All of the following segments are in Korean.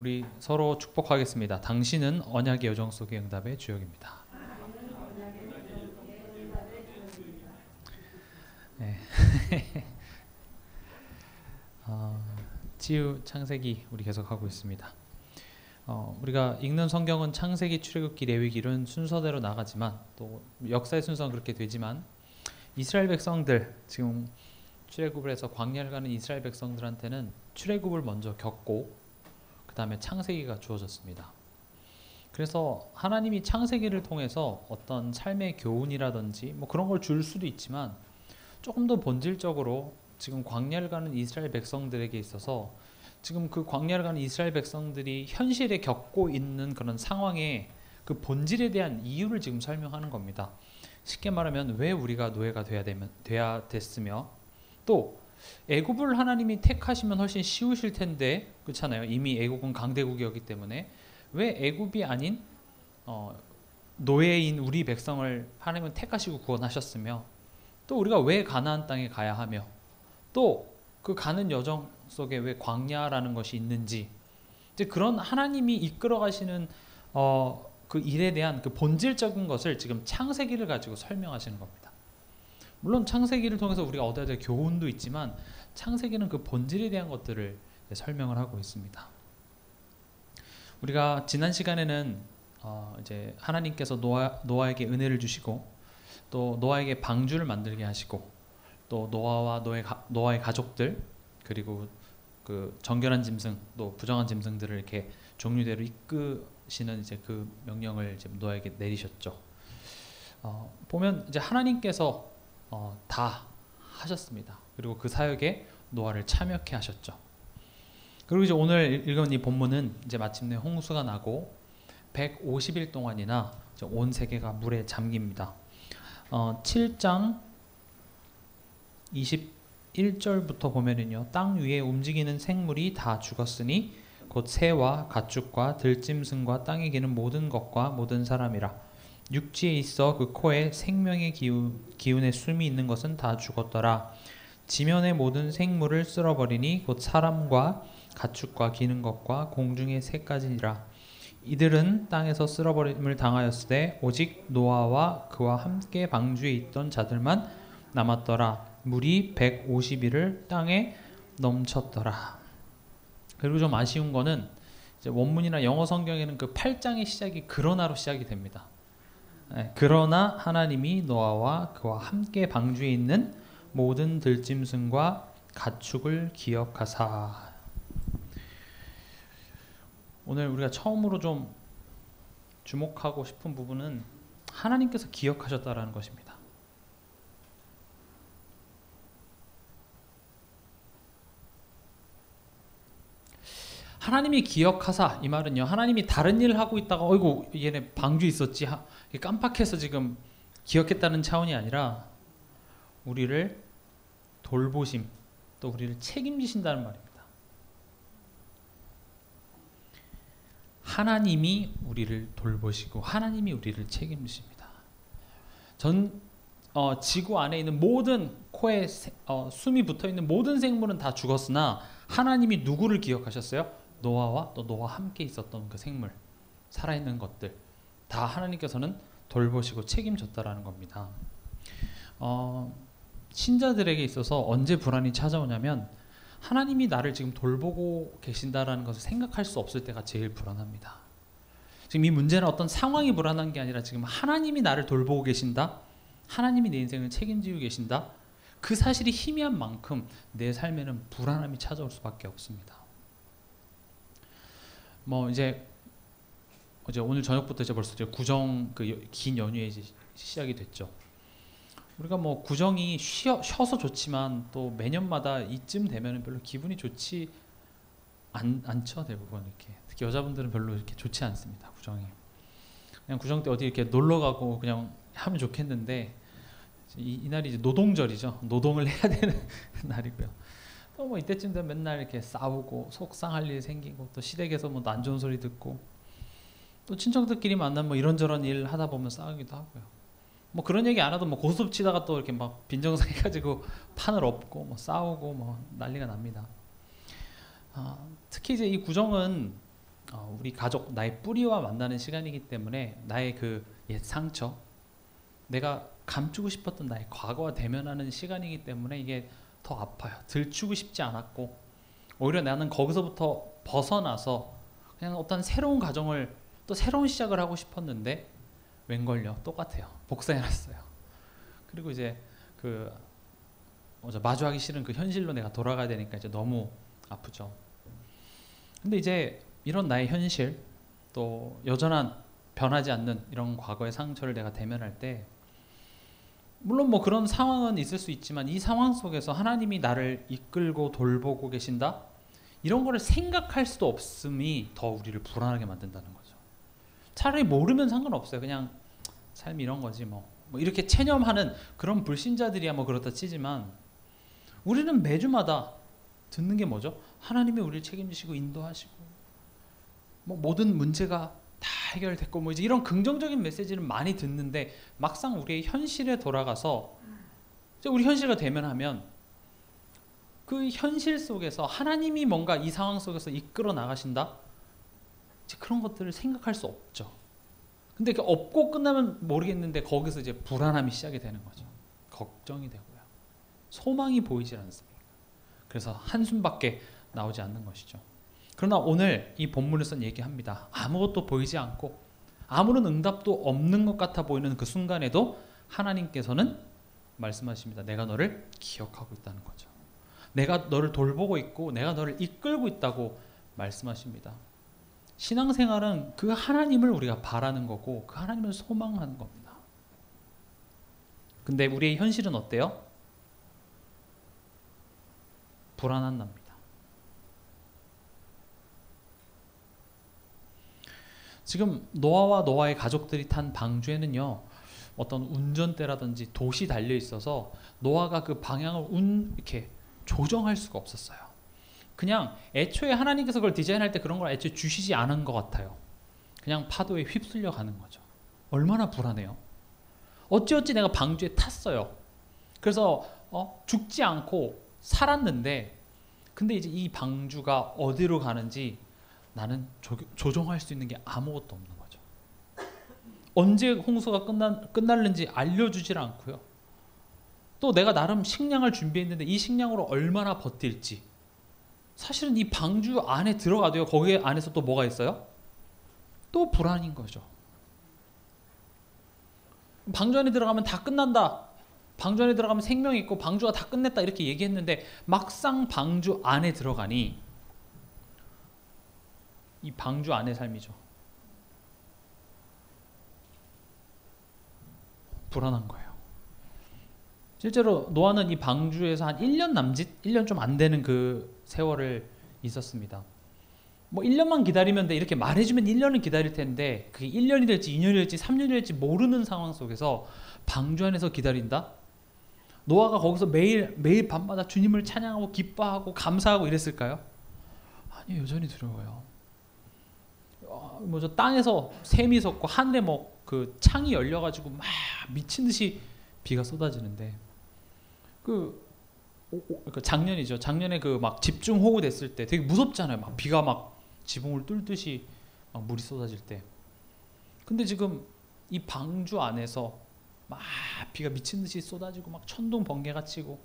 우리 서로 축복하겠습니다. 당신은 언약의 여정 속의 응답의 주역입니다. 네. 치유 창세기 우리 계속하고 있습니다. 우리가 읽는 성경은 창세기, 출애굽기, 레위기는 순서대로 나가지만 또 역사의 순서는 그렇게 되지만 이스라엘 백성들, 지금 출애굽을 해서 광야를 가는 이스라엘 백성들한테는 출애굽을 먼저 겪고 그 다음에 창세기가 주어졌습니다. 그래서 하나님이 창세기를 통해서 어떤 삶의 교훈이라든지 뭐 그런 걸 줄 수도 있지만 조금 더 본질적으로 지금 광야를 가는 이스라엘 백성들에게 있어서 지금 그 광야를 가는 이스라엘 백성들이 현실에 겪고 있는 그런 상황의 그 본질에 대한 이유를 지금 설명하는 겁니다. 쉽게 말하면 왜 우리가 노예가 돼야 됐으며, 또 애굽을 하나님이 택하시면 훨씬 쉬우실 텐데, 그렇잖아요. 이미 애굽은 강대국이었기 때문에 왜 애굽이 아닌 노예인 우리 백성을 하나님은 택하시고 구원하셨으며, 또 우리가 왜 가나안 땅에 가야 하며, 또 그 가는 여정 속에 왜 광야라는 것이 있는지, 이제 그런 하나님이 이끌어 가시는 그 일에 대한 그 본질적인 것을 지금 창세기를 가지고 설명하시는 겁니다. 물론 창세기를 통해서 우리가 얻어야 될 교훈도 있지만 창세기는 그 본질에 대한 것들을 설명을 하고 있습니다. 우리가 지난 시간에는 이제 하나님께서 노아에게 은혜를 주시고 또 노아에게 방주를 만들게 하시고 또 노아와 노아의 가족들, 그리고 그 정결한 짐승 또 부정한 짐승들을 이렇게 종류대로 이끄시는 이제 그 명령을 이제 노아에게 내리셨죠. 보면 이제 하나님께서 다 하셨습니다. 그리고 그 사역에 노아를 참여케 하셨죠. 그리고 이제 오늘 읽은 이 본문은 이제 마침내 홍수가 나고 150일 동안이나 온 세계가 물에 잠깁니다. 7장 21절부터 보면은요, 땅 위에 움직이는 생물이 다 죽었으니 곧 새와 가축과 들짐승과 땅에 기는 모든 것과 모든 사람이라. 육지에 있어 그 코에 생명의 기운의 숨이 있는 것은 다 죽었더라. 지면의 모든 생물을 쓸어버리니 곧 사람과 가축과 기는 것과 공중의 새까지니라. 이들은 땅에서 쓸어버림을 당하였으되 오직 노아와 그와 함께 방주에 있던 자들만 남았더라. 물이 150일을 땅에 넘쳤더라. 그리고 좀 아쉬운 거는 이제 원문이나 영어 성경에는 그 8장의 시작이 그러나로 시작이 됩니다. 그러나 하나님이 노아와 그와 함께 방주에 있는 모든 들짐승과 가축을 기억하사. 오늘 우리가 처음으로 좀 주목하고 싶은 부분은 하나님께서 기억하셨다라는 것입니다. 하나님이 기억하사, 이 말은요, 하나님이 다른 일을 하고 있다가 어이구 얘네 방주 있었지 깜빡해서 지금 기억했다는 차원이 아니라 우리를 돌보심, 또 우리를 책임지신다는 말입니다. 하나님이 우리를 돌보시고 하나님이 우리를 책임지십니다. 지구 안에 있는 모든 코에 숨이 붙어있는 모든 생물은 다 죽었으나 하나님이 누구를 기억하셨어요? 노아와 또 노아와 함께 있었던 그 생물, 살아있는 것들 다 하나님께서는 돌보시고 책임졌다라는 겁니다. 신자들에게 있어서 언제 불안이 찾아오냐면 하나님이 나를 지금 돌보고 계신다라는 것을 생각할 수 없을 때가 제일 불안합니다. 지금 이 문제는 어떤 상황이 불안한 게 아니라 지금 하나님이 나를 돌보고 계신다, 하나님이 내 인생을 책임지고 계신다, 그 사실이 희미한 만큼 내 삶에는 불안함이 찾아올 수밖에 없습니다. 뭐 이제 오늘 저녁부터 이제 벌써 구정 그 긴 연휴에 이제 시작이 됐죠. 우리가 뭐 구정이 쉬어서 좋지만 또 매년마다 이쯤 되면은 별로 기분이 좋지 않죠. 대부분 이렇게, 특히 여자분들은 별로 이렇게 좋지 않습니다. 구정이 그냥 구정 때 어디 이렇게 놀러 가고 그냥 하면 좋겠는데 이 날이 이제 노동절이죠. 노동을 해야 되는 날이고요. 또 뭐 이때쯤 되면 맨날 이렇게 싸우고 속상할 일 생기고 또 시댁에서 뭐 안 좋은 소리 듣고 또 친척들끼리 만나면 뭐 이런저런 일 하다 보면 싸우기도 하고요. 뭐 그런 얘기 안 해도 뭐 고스톱 치다가 또 이렇게 막 빈정상해가지고 판을 엎고 뭐 싸우고 뭐 난리가 납니다. 특히 이제 이 구정은 우리 가족, 나의 뿌리와 만나는 시간이기 때문에 나의 그 옛 상처, 내가 감추고 싶었던 나의 과거와 대면하는 시간이기 때문에 이게 더 아파요. 들추고 싶지 않았고 오히려 나는 거기서부터 벗어나서 그냥 어떤 새로운 가정을 또 새로운 시작을 하고 싶었는데 웬걸요? 똑같아요. 복사해놨어요. 그리고 이제 그 마주하기 싫은 그 현실로 내가 돌아가야 되니까 이제 너무 아프죠. 근데 이제 이런 나의 현실, 또 여전한 변하지 않는 이런 과거의 상처를 내가 대면할 때, 물론 뭐 그런 상황은 있을 수 있지만 이 상황 속에서 하나님이 나를 이끌고 돌보고 계신다? 이런 거를 생각할 수도 없음이 더 우리를 불안하게 만든다는 거죠. 차라리 모르면 상관없어요. 그냥 삶이 이런 거지 뭐 이렇게 체념하는 그런 불신자들이야 뭐 그렇다 치지만, 우리는 매주마다 듣는 게 뭐죠? 하나님이 우리를 책임지시고 인도하시고 뭐 모든 문제가 다 해결됐고 뭐 이제 이런 긍정적인 메시지를 많이 듣는데, 막상 우리의 현실에 돌아가서 이제 우리 현실과 대면하면 그 현실 속에서 하나님이 뭔가 이 상황 속에서 이끌어 나가신다? 이제 그런 것들을 생각할 수 없죠. 근데 이렇게 없고 끝나면 모르겠는데 거기서 이제 불안함이 시작이 되는 거죠. 걱정이 되고요. 소망이 보이질 않습니다. 그래서 한숨밖에 나오지 않는 것이죠. 그러나 오늘 이 본문에서는 얘기합니다. 아무것도 보이지 않고 아무런 응답도 없는 것 같아 보이는 그 순간에도 하나님께서는 말씀하십니다. 내가 너를 기억하고 있다는 거죠. 내가 너를 돌보고 있고 내가 너를 이끌고 있다고 말씀하십니다. 신앙생활은 그 하나님을 우리가 바라는 거고 그 하나님을 소망하는 겁니다. 근데 우리의 현실은 어때요? 불안한 납니다. 지금 노아와 노아의 가족들이 탄 방주에는요, 어떤 운전대라든지 돛이 달려 있어서 노아가 그 방향을 이렇게 조정할 수가 없었어요. 그냥 애초에 하나님께서 그걸 디자인할 때 그런 걸 애초에 주시지 않은 것 같아요. 그냥 파도에 휩쓸려 가는 거죠. 얼마나 불안해요. 어찌어찌 내가 방주에 탔어요. 그래서 죽지 않고 살았는데, 근데 이제 이 방주가 어디로 가는지 나는 조종할 수 있는 게 아무것도 없는 거죠. 언제 홍수가 끝날는지 알려주질 않고요. 또 내가 나름 식량을 준비했는데 이 식량으로 얼마나 버틸지, 사실은 이 방주 안에 들어가도요, 거기 안에서 또 뭐가 있어요? 또 불안인 거죠. 방주 안에 들어가면 다 끝난다, 방주 안에 들어가면 생명이 있고 방주가 다 끝냈다 이렇게 얘기했는데, 막상 방주 안에 들어가니 이 방주 안의 삶이죠. 불안한 거예요. 실제로 노아는 이 방주에서 한 1년 남짓, 1년 좀 안 되는 그 세월을 있었습니다. 뭐 1년만 기다리면 돼 이렇게 말해주면 1년은 기다릴 텐데, 그게 1년이 될지 2년이 될지 3년이 될지 모르는 상황 속에서 방주 안에서 기다린다? 노아가 거기서 매일 밤마다 주님을 찬양하고 기뻐하고 감사하고 이랬을까요? 아니요, 여전히 두려워요. 저 땅에서 샘이 솟고 하늘에 뭐 그 창이 열려가지고 막 미친 듯이 비가 쏟아지는데, 작년이죠. 작년에 그 막 집중호우 됐을 때 되게 무섭잖아요. 막 비가 막 지붕을 뚫듯이 막 물이 쏟아질 때. 근데 지금 이 방주 안에서 막 비가 미친 듯이 쏟아지고 막 천둥 번개가 치고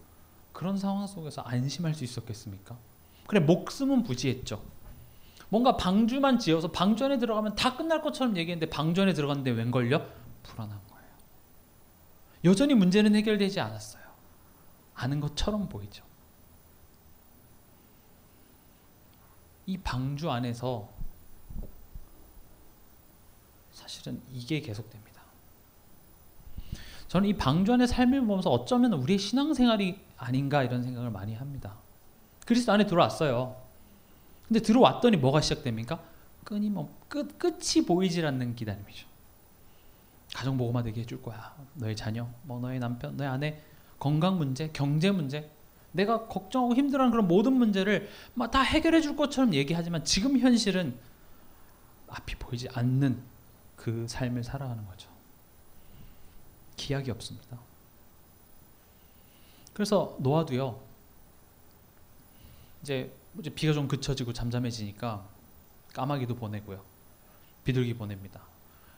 그런 상황 속에서 안심할 수 있었겠습니까? 그래, 목숨은 부지했죠. 뭔가 방주만 지어서 방주 안에 들어가면 다 끝날 것처럼 얘기했는데 방주 안에 들어갔는데 웬걸요? 불안한 거예요. 여전히 문제는 해결되지 않았어요. 아는 것처럼 보이죠. 이 방주 안에서 사실은 이게 계속됩니다. 저는 이 방주 안의 삶을 보면서 어쩌면 우리의 신앙생활이 아닌가 이런 생각을 많이 합니다. 그리스도 안에 들어왔어요. 근데 들어왔더니 뭐가 시작됩니까? 끝이 보이질 않는 기다림이죠. 가정보고만 되게 해줄 거야. 너의 자녀, 뭐 너의 남편, 너의 아내, 건강 문제, 경제 문제, 내가 걱정하고 힘들어하는 그런 모든 문제를 막 다 해결해 줄 것처럼 얘기하지만 지금 현실은 앞이 보이지 않는 그 삶을 살아가는 거죠. 기약이 없습니다. 그래서 노아도요, 이제 비가 좀 그쳐지고 잠잠해지니까 까마귀도 보내고요. 비둘기 보냅니다.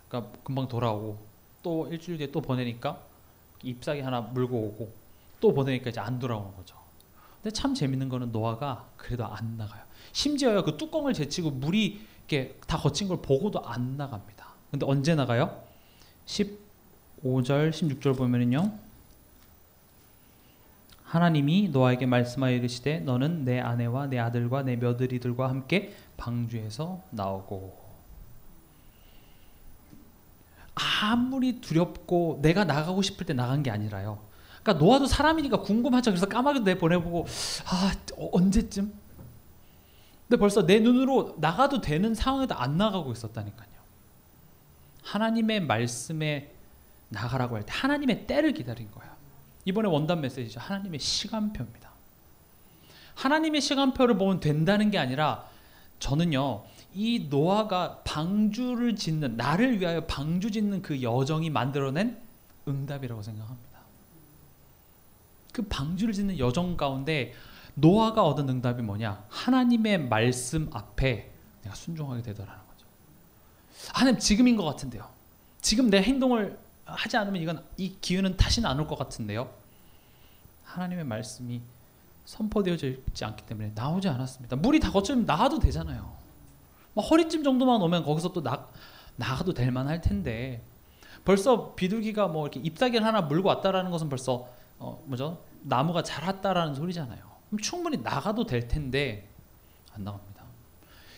그러니까 금방 돌아오고 또 일주일 뒤에 또 보내니까 잎사귀 하나 물고 오고 또 보내니까 이제 안 돌아오는 거죠. 근데 참 재밌는 거는 노아가 그래도 안 나가요. 심지어요, 그 뚜껑을 제치고 물이 이렇게 다 거친 걸 보고도 안 나갑니다. 근데 언제 나가요? 15절 16절 보면은요, 하나님이 노아에게 말씀하여 이르시되 너는 내 아내와 내 아들과 내 며느리들과 함께 방주에서 나오고. 아무리 두렵고 내가 나가고 싶을 때 나간 게 아니라요. 그러니까 노아도 사람이니까 궁금하죠. 그래서 까마귀도 내보내보고 언제쯤? 근데 벌써 내 눈으로 나가도 되는 상황에도 안 나가고 있었다니까요. 하나님의 말씀에 나가라고 할 때 하나님의 때를 기다린 거예요. 이번에 원단 메시지죠. 하나님의 시간표입니다. 하나님의 시간표를 보면 된다는 게 아니라, 저는요, 이 노아가 방주를 짓는, 나를 위하여 방주 짓는 그 여정이 만들어낸 응답이라고 생각합니다. 그 방주를 짓는 여정 가운데 노아가 얻은 응답이 뭐냐? 하나님의 말씀 앞에 내가 순종하게 되더라는 거죠. 하나님, 지금인 것 같은데요. 지금 내 행동을 하지 않으면 이 기회는 다시는 안 올 것 같은데요. 하나님의 말씀이 선포되어져 있지 않기 때문에 나오지 않았습니다. 물이 다 거치면 나가도 되잖아요. 허리쯤 정도만 오면 거기서 또 나가도 될 만할 텐데, 벌써 비둘기가 뭐 이렇게 잎사귀를 하나 물고 왔다라는 것은 벌써 나무가 자랐다라는 소리잖아요. 그럼 충분히 나가도 될 텐데 안 나갑니다.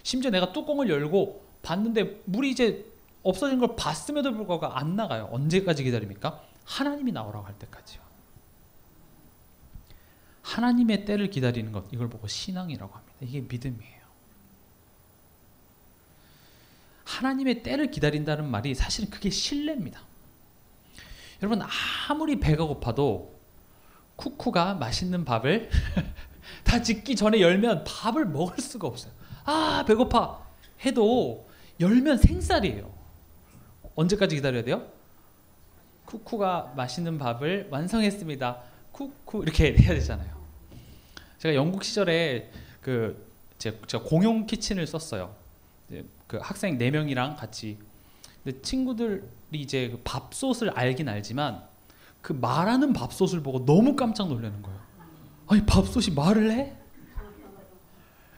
심지어 내가 뚜껑을 열고 봤는데 물이 이제 없어진 걸 봤음에도 불구하고 안 나가요. 언제까지 기다립니까? 하나님이 나오라고 할 때까지요. 하나님의 때를 기다리는 것, 이걸 보고 신앙이라고 합니다. 이게 믿음이에요. 하나님의 때를 기다린다는 말이 사실은 그게 신뢰입니다. 여러분, 아무리 배가 고파도 쿠쿠가 맛있는 밥을 다 짓기 전에 열면 밥을 먹을 수가 없어요. 배고파 해도 열면 생쌀이에요. 언제까지 기다려야 돼요? 쿠쿠가 맛있는 밥을 완성했습니다. 쿠쿠 이렇게 해야 되잖아요. 제가 영국 시절에 제가 공용 키친을 썼어요. 그 학생 4명이랑 같이. 근데 친구들이 이제 그 밥솥을 알긴 알지만 그 말하는 밥솥을 보고 너무 깜짝 놀라는 거예요. 아니, 밥솥이 말을 해?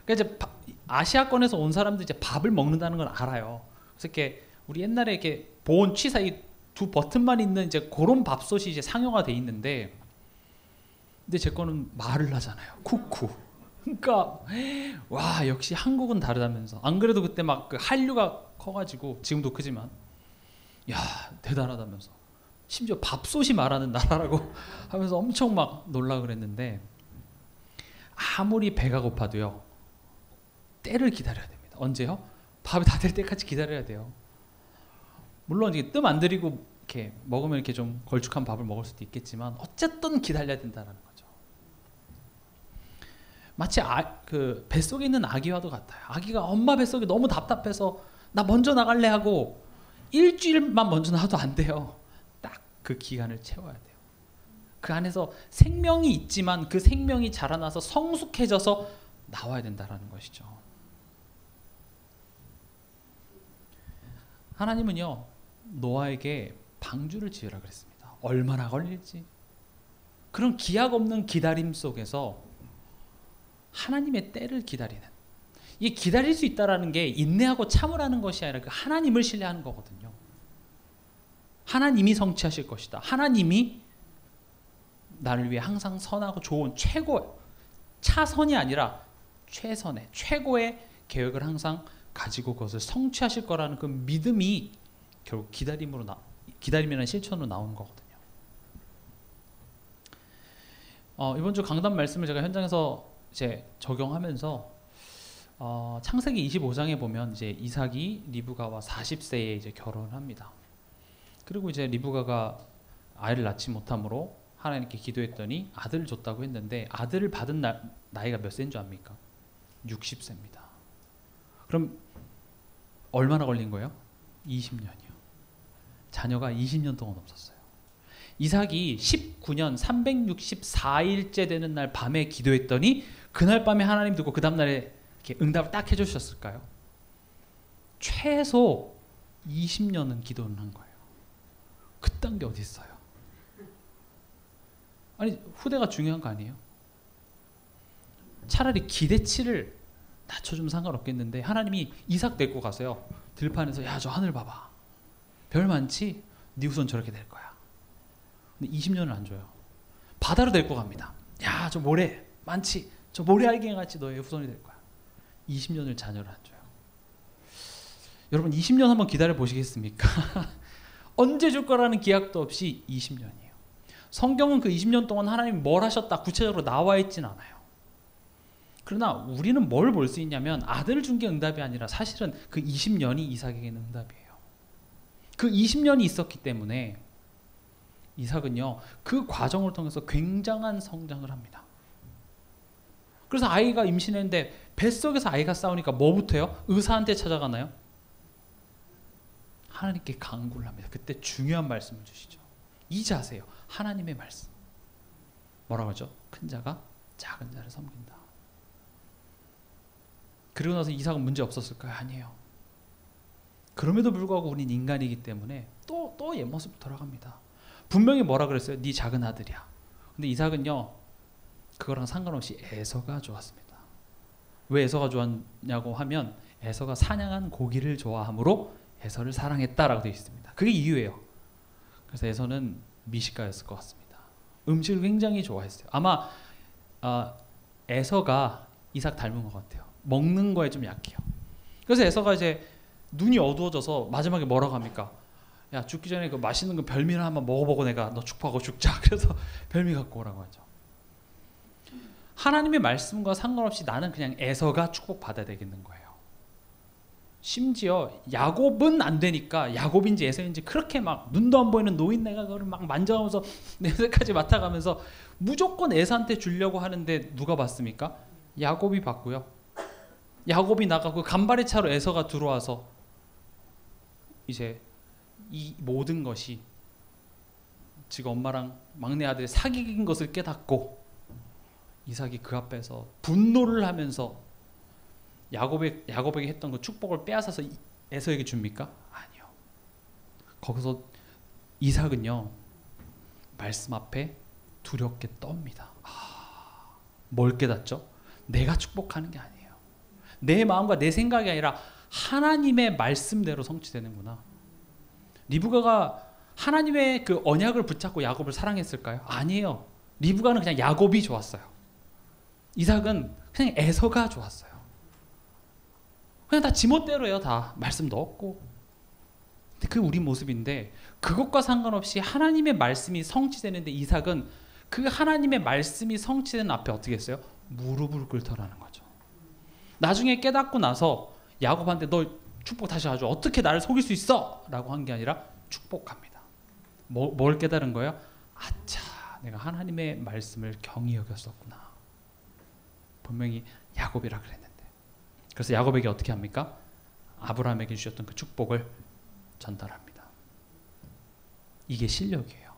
그러니까 이제 아시아권에서 온 사람들이 이제 밥을 먹는다는 걸 알아요. 그래서 이렇게 우리 옛날에 이렇게 보온 취사 이 두 버튼만 있는 이제 그런 밥솥이 이제 상용화돼 있는데, 근데 제 거는 말을 하잖아요. 쿠쿠. 그러니까 와, 역시 한국은 다르다면서. 안 그래도 그때 막 그 한류가 커가지고, 지금도 크지만, 야, 대단하다면서. 심지어 밥솥이 말하는 나라라고 하면서 엄청 막 놀라 그랬는데, 아무리 배가 고파도요, 때를 기다려야 됩니다. 언제요? 밥이 다 될 때까지 기다려야 돼요. 물론 이게 뜸 안 들이고 이렇게 먹으면 이렇게 좀 걸쭉한 밥을 먹을 수도 있겠지만 어쨌든 기다려야 된다는 거죠. 마치 그 뱃속에 있는 아기와도 같아요. 아기가 엄마 뱃속이 너무 답답해서 나 먼저 나갈래 하고 일주일만 먼저 나와도 안 돼요. 딱 그 기간을 채워야 돼요. 그 안에서 생명이 있지만 그 생명이 자라나서 성숙해져서 나와야 된다는 것이죠. 하나님은요, 노아에게 방주를 지으라 그랬습니다. 얼마나 걸릴지. 그런 기약 없는 기다림 속에서 하나님의 때를 기다리는, 이 기다릴 수 있다라는 게 인내하고 참으라는 것이 아니라 그 하나님을 신뢰하는 거거든요. 하나님이 성취하실 것이다. 하나님이 나를 위해 항상 선하고 좋은 최고, 차선이 아니라 최선의, 최고의 계획을 항상 가지고 그것을 성취하실 거라는 그 믿음이 결국 기다림이라는 실천으로 나오는 거거든요. 이번 주 강단 말씀을 제가 현장에서 이제 적용하면서 창세기 25장에 보면 이제 이삭이 리브가와 40세에 이제 결혼을 합니다. 그리고 이제 리브가가 아이를 낳지 못함으로 하나님께 기도했더니 아들을 줬다고 했는데, 아들을 받은 나이가 몇 세인 줄 압니까? 60세입니다. 그럼 얼마나 걸린 거예요? 20년이요. 자녀가 20년 동안 없었어요. 이삭이 19년 364일째 되는 날 밤에 기도했더니 그날 밤에 하나님 듣고 그 다음날에 이렇게 응답을 딱 해주셨을까요? 최소 20년은 기도를 한 거예요. 그딴 게 어디 있어요? 아니 후대가 중요한 거 아니에요? 차라리 기대치를 낮춰주면 상관없겠는데 하나님이 이삭 데리고 가서요. 들판에서 야 저 하늘 봐봐. 별 많지? 네 후손 저렇게 될 거야. 근데 20년을 안 줘요. 바다로 데리고 갑니다. 야 저 모래 많지? 저 모래알갱이 같이 너의 후손이 될 거야. 20년을 자녀를 안 줘요. 여러분 20년 한번 기다려 보시겠습니까? 언제 줄 거라는 기약도 없이 20년이에요. 성경은 그 20년 동안 하나님이 뭘 하셨다 구체적으로 나와 있진 않아요. 그러나 우리는 뭘 볼 수 있냐면 아들을 준 게 응답이 아니라 사실은 그 20년이 이삭에게는 응답이에요. 그 20년이 있었기 때문에 이삭은요 그 과정을 통해서 굉장한 성장을 합니다. 그래서 아이가 임신했는데 뱃속에서 아이가 싸우니까 뭐부터요? 의사한테 찾아가나요? 하나님께 간구를 합니다. 그때 중요한 말씀을 주시죠. 이 자세요. 하나님의 말씀. 뭐라고 하죠? 큰 자가 작은 자를 섬긴다. 그리고 나서 이삭은 문제 없었을까요? 아니에요. 그럼에도 불구하고 우린 인간이기 때문에 또 옛 모습 돌아갑니다. 분명히 뭐라 그랬어요? 네 작은 아들이야. 근데 이삭은요 그거랑 상관없이 에서가 좋았습니다. 왜 에서가 좋았냐고 하면 에서가 사냥한 고기를 좋아하므로 에서를 사랑했다라고 되어 있습니다. 그게 이유예요. 그래서 에서는 미식가였을 것 같습니다. 음식을 굉장히 좋아했어요. 아마 에서가 이삭 닮은 것 같아요. 먹는 거에 좀 약해요. 그래서 에서가 이제 눈이 어두워져서 마지막에 뭐라고 합니까? 야 죽기 전에 그 맛있는 거 별미를 한번 먹어보고 내가 너 축복하고 죽자. 그래서 별미 갖고 오라고 하죠. 하나님의 말씀과 상관없이 나는 그냥 에서가 축복받아야 되겠는 거예요. 심지어 야곱은 안 되니까 야곱인지 에서인지 그렇게 막 눈도 안 보이는 노인네가 그걸 막 만져가면서 냄새까지 맡아가면서 무조건 에서한테 주려고 하는데 누가 받습니까? 야곱이 받고요. 야곱이 나가고 간발의 차로 에서가 들어와서 이제 이 모든 것이 지금 엄마랑 막내 아들이 사귀인 것을 깨닫고 이삭이 그 앞에서 분노를 하면서 야곱에게 했던 그 축복을 빼앗아서 에서에게 줍니까? 아니요. 거기서 이삭은요 말씀 앞에 두렵게 떱니다. 뭘 깨닫죠? 내가 축복하는 게 아니에요. 내 마음과 내 생각이 아니라 하나님의 말씀대로 성취되는구나. 리브가가 하나님의 그 언약을 붙잡고 야곱을 사랑했을까요? 아니에요. 리브가는 그냥 야곱이 좋았어요. 이삭은 그냥 에서가 좋았어요. 그냥 다 지멋대로예요. 다 말씀도 없고. 근데 그게 우리 모습인데 그것과 상관없이 하나님의 말씀이 성취되는데 이삭은 그 하나님의 말씀이 성취되는 앞에 어떻게 했어요? 무릎을 꿇더라는 거죠. 나중에 깨닫고 나서 야곱한테 너 축복 다시 하죠. 어떻게 나를 속일 수 있어? 라고 한 게 아니라 축복합니다. 뭘 깨달은 거예요? 아차, 내가 하나님의 말씀을 경히 여겼었구나. 분명히 야곱이라 그랬는데. 그래서 야곱에게 어떻게 합니까? 아브라함에게 주셨던 그 축복을 전달합니다. 이게 실력이에요.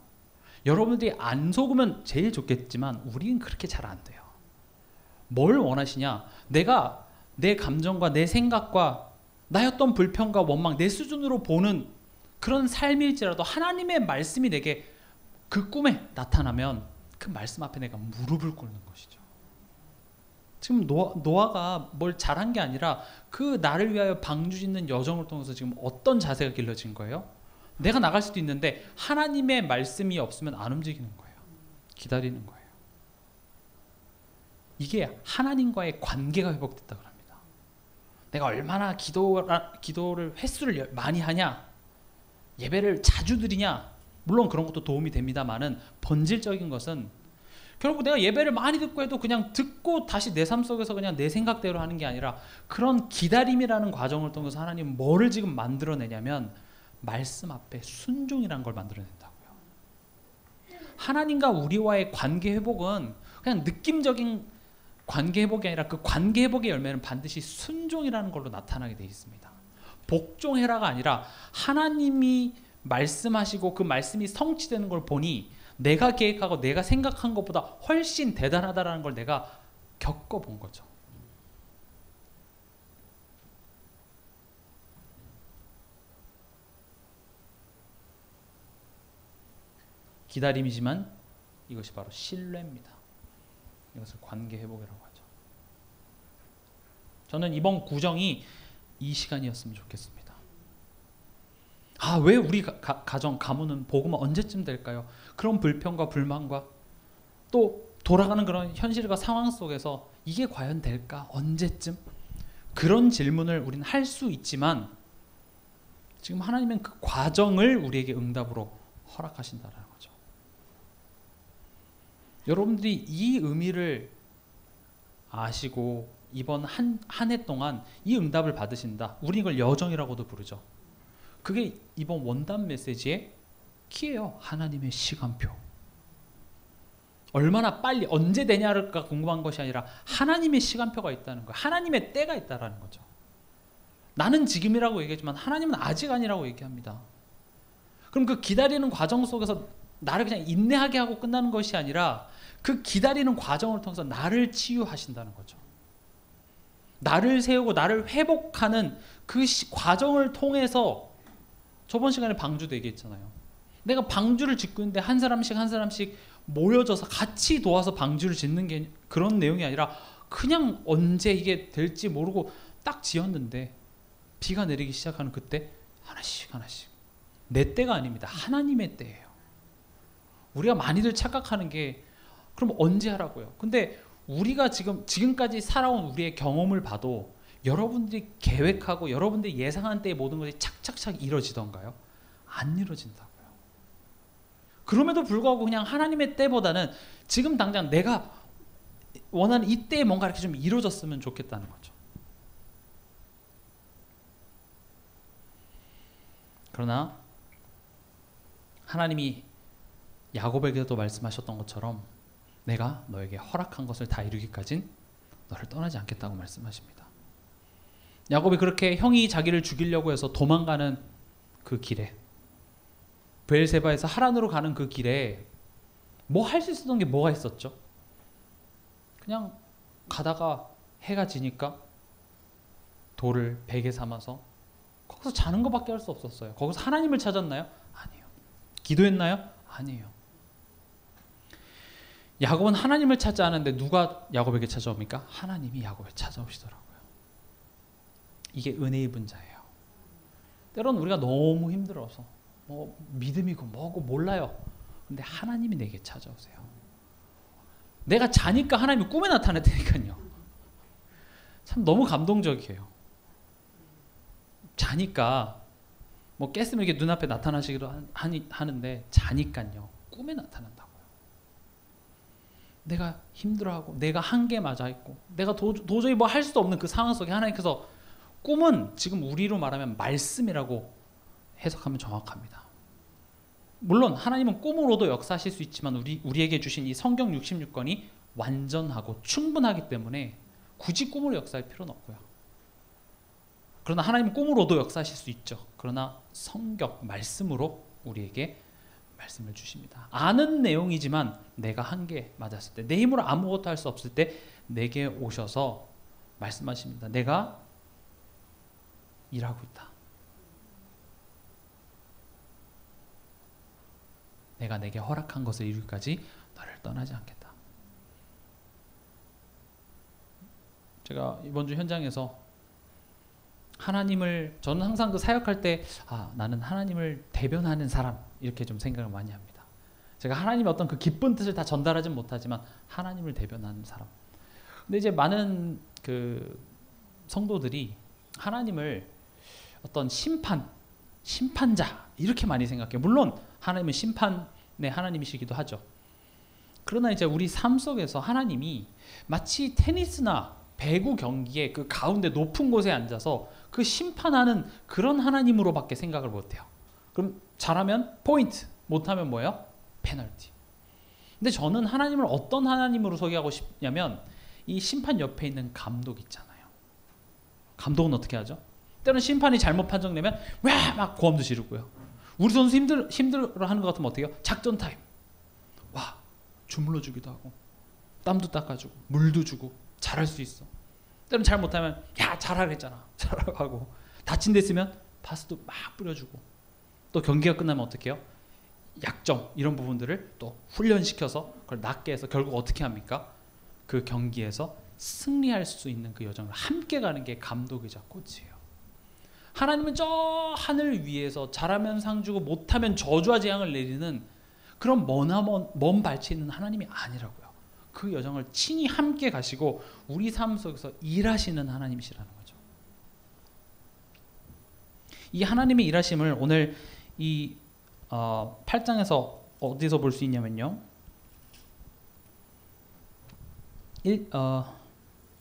여러분들이 안 속으면 제일 좋겠지만 우리는 그렇게 잘 안 돼요. 뭘 원하시냐? 내가 내 감정과 내 생각과 나였던 불평과 원망, 내 수준으로 보는 그런 삶일지라도 하나님의 말씀이 내게 그 꿈에 나타나면 그 말씀 앞에 내가 무릎을 꿇는 것이죠. 지금 노아가 뭘 잘한 게 아니라 그 나를 위하여 방주짓는 여정을 통해서 지금 어떤 자세가 길러진 거예요? 내가 나갈 수도 있는데 하나님의 말씀이 없으면 안 움직이는 거예요. 기다리는 거예요. 이게 하나님과의 관계가 회복됐다고 합니다. 내가 얼마나 기도를 횟수를 많이 하냐, 예배를 자주 드리냐, 물론 그런 것도 도움이 됩니다만은 본질적인 것은 결국 내가 예배를 많이 듣고 해도 그냥 듣고 다시 내 삶 속에서 그냥 내 생각대로 하는 게 아니라 그런 기다림이라는 과정을 통해서 하나님 뭐를 지금 만들어내냐면 말씀 앞에 순종이라는 걸 만들어낸다고요. 하나님과 우리와의 관계 회복은 그냥 느낌적인 관계 회복이 아니라 그 관계 회복의 열매는 반드시 순종이라는 걸로 나타나게 되어 있습니다. 복종해라가 아니라 하나님이 말씀하시고 그 말씀이 성취되는 걸 보니 내가 계획하고 내가 생각한 것보다 훨씬 대단하다는 걸 내가 겪어본 거죠. 기다림이지만 이것이 바로 신뢰입니다. 이것을 관계 회복이라고 하죠. 저는 이번 구정이 이 시간이었으면 좋겠습니다. 왜 우리 가정, 가문은 복음은 언제쯤 될까요? 그런 불평과 불만과 또 돌아가는 그런 현실과 상황 속에서 이게 과연 될까? 언제쯤? 그런 질문을 우리는 할 수 있지만 지금 하나님은 그 과정을 우리에게 응답으로 허락하신다는 거죠. 여러분들이 이 의미를 아시고 이번 한 해 동안 이 응답을 받으신다. 우리 이걸 여정이라고도 부르죠. 그게 이번 원단 메시지의 키예요. 하나님의 시간표. 얼마나 빨리 언제 되냐가 궁금한 것이 아니라 하나님의 시간표가 있다는 거예요. 하나님의 때가 있다는 거죠. 나는 지금이라고 얘기하지만 하나님은 아직 아니라고 얘기합니다. 그럼 그 기다리는 과정 속에서 나를 그냥 인내하게 하고 끝나는 것이 아니라 그 기다리는 과정을 통해서 나를 치유하신다는 거죠. 나를 세우고 나를 회복하는 그 과정을 통해서 저번 시간에 방주도 얘기했잖아요. 내가 방주를 짓고 있는데 한 사람씩 모여져서 같이 도와서 방주를 짓는 게 그런 내용이 아니라 그냥 언제 이게 될지 모르고 딱 지었는데 비가 내리기 시작하는 그때 하나씩 내 때가 아닙니다. 하나님의 때예요. 우리가 많이들 착각하는 게 그럼 언제 하라고요? 근데 우리가 지금까지 살아온 우리의 경험을 봐도 여러분들이 계획하고 여러분들이 예상한 때에 모든 것이 착착착 이루어지던가요? 안 이루어진다고요. 그럼에도 불구하고 그냥 하나님의 때보다는 지금 당장 내가 원하는 이때에 뭔가 이렇게 좀 이루어졌으면 좋겠다는 거죠. 그러나 하나님이 야곱에게도 말씀하셨던 것처럼 내가 너에게 허락한 것을 다 이루기까진 너를 떠나지 않겠다고 말씀하십니다. 야곱이 그렇게 형이 자기를 죽이려고 해서 도망가는 그 길에 브엘세바에서 하란으로 가는 그 길에 뭐 할 수 있었던 게 뭐가 있었죠? 그냥 가다가 해가 지니까 돌을 베개 삼아서 거기서 자는 것밖에 할 수 없었어요. 거기서 하나님을 찾았나요? 아니에요. 기도했나요? 아니에요. 야곱은 하나님을 찾지 않았는데 누가 야곱에게 찾아옵니까? 하나님이 야곱에 찾아오시더라고요. 이게 은혜의 분자예요. 때로는 우리가 너무 힘들어서 믿음이고 뭐고 몰라요. 근데 하나님이 내게 찾아오세요. 내가 자니까 하나님이 꿈에 나타났다니까요. 참 너무 감동적이에요. 자니까 깼으면 이렇게 눈앞에 나타나시기도 하는데 자니까요. 꿈에 나타난다고요. 내가 힘들어하고 내가 한계에 맞아 있고 내가 도저히 뭐 할 수도 없는 그 상황 속에 하나님께서 꿈은 지금 우리로 말하면 말씀이라고 해석하면 정확합니다. 물론 하나님은 꿈으로도 역사하실 수 있지만 우리에게 주신 이 성경 66권이 완전하고 충분하기 때문에 굳이 꿈으로 역사할 필요는 없고요. 그러나 하나님은 꿈으로도 역사하실 수 있죠. 그러나 성경, 말씀으로 우리에게 말씀을 주십니다. 아는 내용이지만 내가 한계에 맞았을 때, 내 힘으로 아무것도 할 수 없을 때 내게 오셔서 말씀하십니다. 내가 일하고 있다. 내가 내게 허락한 것을 이루기까지 너를 떠나지 않겠다. 제가 이번 주 현장에서 저는 항상 그 사역할 때 나는 하나님을 대변하는 사람 이렇게 좀 생각을 많이 합니다. 제가 하나님의 어떤 그 기쁜 뜻을 다 전달하진 못하지만 하나님을 대변하는 사람. 근데 이제 많은 그 성도들이 하나님을 어떤 심판자 이렇게 많이 생각해요. 물론 하나님은 심판의 하나님이시기도 하죠. 그러나 이제 우리 삶 속에서 하나님이 마치 테니스나 배구 경기의 그 가운데 높은 곳에 앉아서 그 심판하는 그런 하나님으로밖에 생각을 못해요. 그럼 잘하면 포인트, 못하면 뭐예요? 페널티. 근데 저는 하나님을 어떤 하나님으로 소개하고 싶냐면 이 심판 옆에 있는 감독 있잖아요. 감독은 어떻게 하죠? 때로는 심판이 잘못 판정되면 막 고함도 지르고요. 우리 선수 힘들어하는 것 같으면 어떻게 해요? 작전 타임. 주물러 주기도 하고 땀도 닦아주고 물도 주고 잘할 수 있어. 때로는 잘 못하면 잘하라 했잖아. 잘하라고 하고 다친 데 있으면 파스도 막 뿌려주고 또 경기가 끝나면 어떻게 해요? 약점 이런 부분들을 또 훈련시켜서 그걸 낫게 해서 결국 어떻게 합니까? 그 경기에서 승리할 수 있는 그 여정을 함께 가는 게 감독이자 코치예요. 하나님은 저 하늘 위에서 잘하면 상 주고 못하면 저주와 재앙을 내리는 그런 먼 발치에 있는 하나님이 아니라고요. 그 여정을 친히 함께 가시고 우리 삶 속에서 일하시는 하나님이시라는 거죠. 이 하나님의 일하심을 오늘 이 8장에서 어디서 볼 수 있냐면요.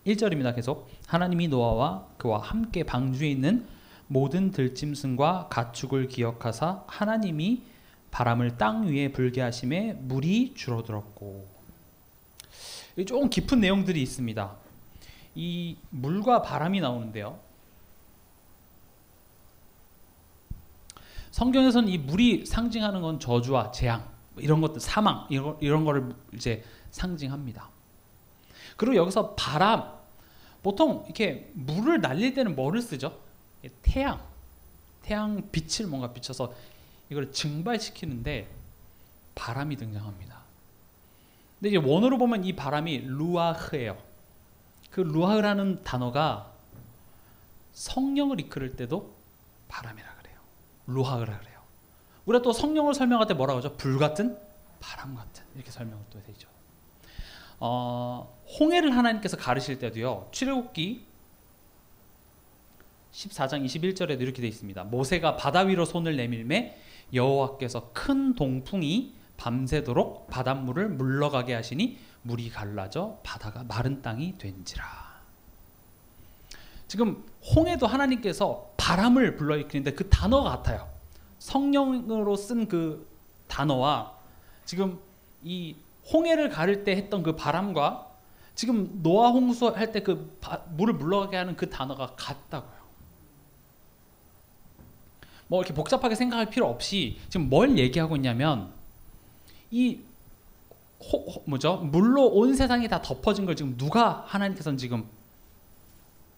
1절입니다. 계속 하나님이 노아와 그와 함께 방주에 있는 모든 들짐승과 가축을 기억하사 하나님이 바람을 땅 위에 불게 하심에 물이 줄어들었고. 조금 깊은 내용들이 있습니다. 이 물과 바람이 나오는데요. 성경에서는 이 물이 상징하는 건 저주와 재앙, 이런 것들, 사망 이런 거를 이제 상징합니다. 그리고 여기서 바람, 보통 이렇게 물을 날릴 때는 뭐를 쓰죠? 태양 빛을 뭔가 비춰서 이걸 증발시키는데 바람이 등장합니다. 근데 이제 원어로 보면 이 바람이 루아흐예요. 그 루아흐라는 단어가 성령을 이끌을 때도 바람이라 그래요. 루아흐라 그래요. 우리가 또 성령을 설명할 때 뭐라고 하죠? 불 같은, 바람 같은, 이렇게 설명을 또 되죠. 홍해를 하나님께서 가르실 때도요. 출애굽기 14장 21절에도 이렇게 되어 있습니다. 모세가 바다 위로 손을 내밀매 여호와께서 큰 동풍이 밤새도록 바닷물을 물러가게 하시니 물이 갈라져 바다가 마른 땅이 된지라. 지금 홍해도 하나님께서 바람을 불러일으키는데 그 단어가 같아요. 성령으로 쓴 그 단어와 지금 이 홍해를 가를 때 했던 그 바람과 지금 노아 홍수 할 때 그 물을 물러가게 하는 그 단어가 같다고요. 뭐 이렇게 복잡하게 생각할 필요 없이 지금 뭘 얘기하고 있냐면 이 물로 온 세상이 다 덮어진 걸 지금 누가 하나님께서는 지금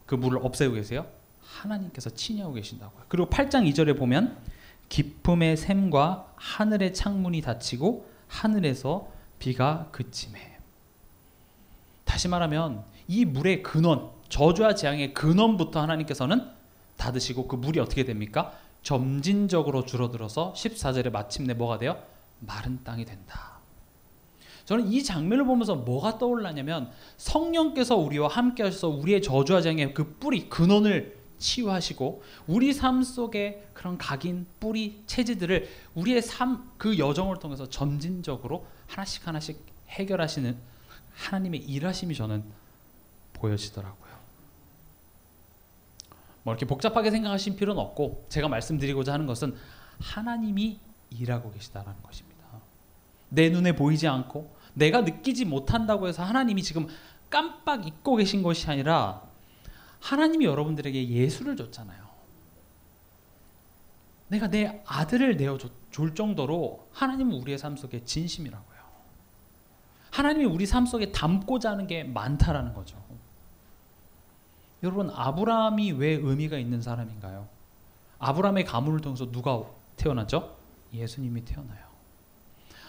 그 물을 없애고 계세요? 하나님께서 친히 하고 계신다고요. 그리고 8장 2절에 보면 깊음의 샘과 하늘의 창문이 닫히고 하늘에서 비가 그치매. 다시 말하면 이 물의 근원, 저주와 재앙의 근원부터 하나님께서는 닫으시고 그 물이 어떻게 됩니까? 점진적으로 줄어들어서 14절에 마침내 뭐가 돼요? 마른 땅이 된다. 저는 이 장면을 보면서 뭐가 떠올랐냐면 성령께서 우리와 함께 하셔서 우리의 저주와 재앙의 그 뿌리, 근원을 치유하시고 우리 삶 속에 그런 각인, 뿌리, 체질들을 우리의 삶, 그 여정을 통해서 점진적으로 하나씩 하나씩 해결하시는 하나님의 일하심이 저는 보여지더라고요. 뭐 이렇게 복잡하게 생각하실 필요는 없고 제가 말씀드리고자 하는 것은 하나님이 일하고 계시다라는 것입니다. 내 눈에 보이지 않고 내가 느끼지 못한다고 해서 하나님이 지금 깜빡 잊고 계신 것이 아니라 하나님이 여러분들에게 예수를 줬잖아요. 내가 내 아들을 내어줄 정도로 하나님은 우리의 삶 속에 진심이라고요. 하나님이 우리 삶 속에 담고자 하는 게 많다라는 거죠. 여러분, 아브라함이 왜 의미가 있는 사람인가요? 아브라함의 가문을 통해서 누가 태어나죠? 예수님이 태어나요.